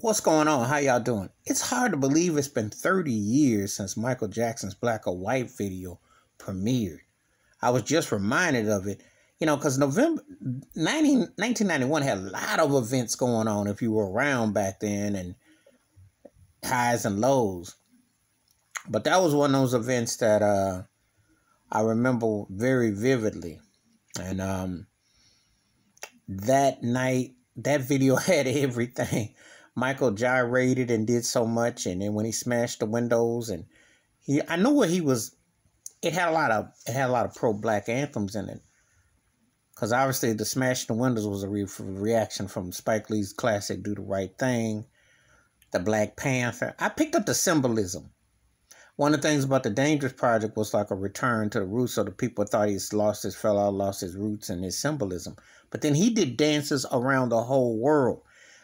What's going on? How y'all doing? It's hard to believe it's been 30 years since Michael Jackson's Black or White video premiered. I was just reminded of it, because November 1991 had a lot of events going on if you were around back then, and highs and lows. But that was one of those events that I remember very vividly. And that night, that video had everything. Michael gyrated and did so much, and then when he smashed the windows, and I know where he was. It had a lot of pro-black anthems in it, because obviously the smashing the windows was a reaction from Spike Lee's classic "Do the Right Thing," the Black Panther. I picked up the symbolism. One of the things about the Dangerous Project was like a return to the roots, so the people thought he's lost his roots and his symbolism. But then he did dances around the whole world.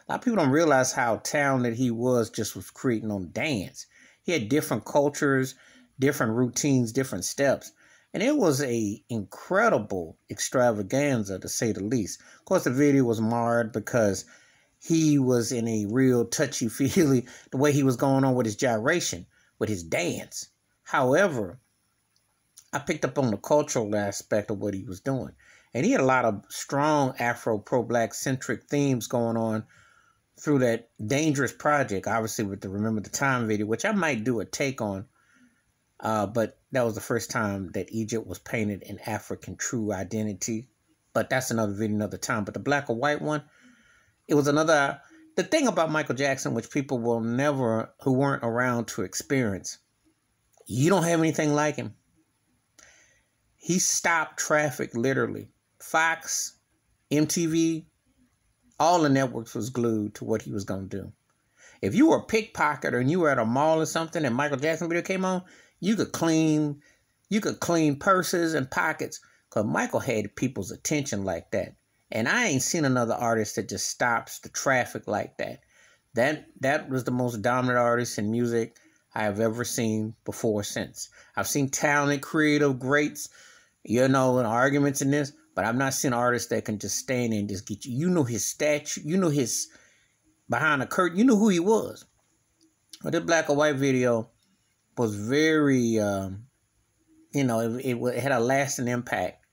A lot of people don't realize how talented he was just with creating on dance. He had different cultures, different routines, different steps. And it was a incredible extravaganza, to say the least. Of course, the video was marred because he was in a real touchy-feely, the way he was going on with his gyration, with his dance. However, I picked up on the cultural aspect of what he was doing. And he had a lot of strong Afro pro-black centric themes going on through that Dangerous Project, obviously with the Remember the Time video, which I might do a take on. But that was the first time that Egypt was painted in African true identity. But that's another video, another time. But the Black or White one, it was another. The thing about Michael Jackson, which people will never, who weren't around to experience, you don't have anything like him. He stopped traffic literally. Fox, MTV, all the networks was glued to what he was going to do. If you were a pickpocketer and you were at a mall or something and Michael Jackson video came on, you could clean purses and pockets, because Michael had people's attention like that. And I ain't seen another artist that just stops the traffic like that. That was the most dominant artist in music I have ever seen before or since. I've seen talented, creative greats, and arguments in this, but I've not seen artists that can just stand and just get you. You know his statue, you know his behind the curtain, you know who he was. But this Black or White video was very, it had a lasting impact.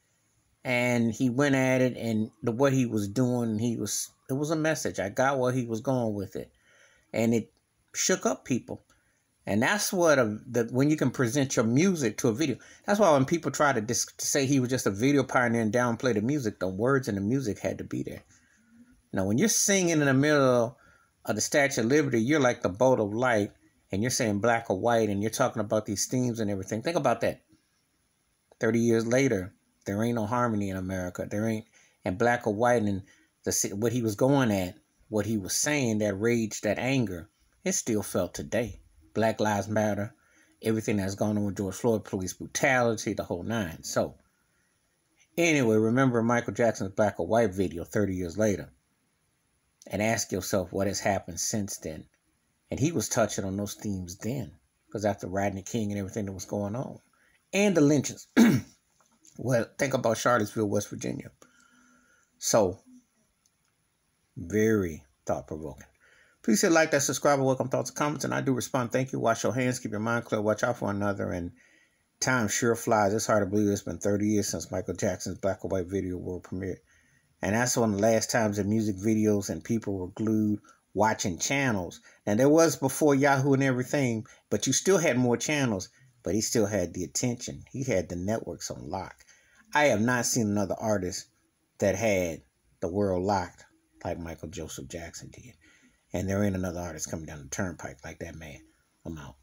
And he went at it, and what he was doing, it was a message. I got where he was going with it. And it shook up people. And that's what, when you can present your music to a video. That's why when people try to say he was just a video pioneer and downplay the music, the words and the music had to be there. Now, when you're singing in the middle of the Statue of Liberty, you're like the bolt of light, and you're saying black or white, and you're talking about these themes and everything. Think about that. 30 years later, there ain't no harmony in America. There ain't, and black or white, and what he was going at, what he was saying, that rage, that anger, it's still felt today. Black Lives Matter, everything that's going on with George Floyd, police brutality, the whole nine. So, anyway, remember Michael Jackson's Black or White video 30 years later. And ask yourself what has happened since then. And he was touching on those themes then. Because after Rodney King and everything that was going on. And the lynchings. Well, think about Charlottesville, West Virginia. So, very thought-provoking. Please hit like, that, subscribe, and welcome thoughts and comments. And I do respond. Thank you. Wash your hands. Keep your mind clear. Watch out for one another. And time sure flies. It's hard to believe it's been 30 years since Michael Jackson's Black or White video world premiered. And that's one of the last times that music videos and people were glued watching channels. Now, there was before Yahoo and everything, but you still had more channels. But he still had the attention. He had the networks on lock. I have not seen another artist that had the world locked like Michael Joseph Jackson did. And there ain't another artist coming down the turnpike like that man. I'm out.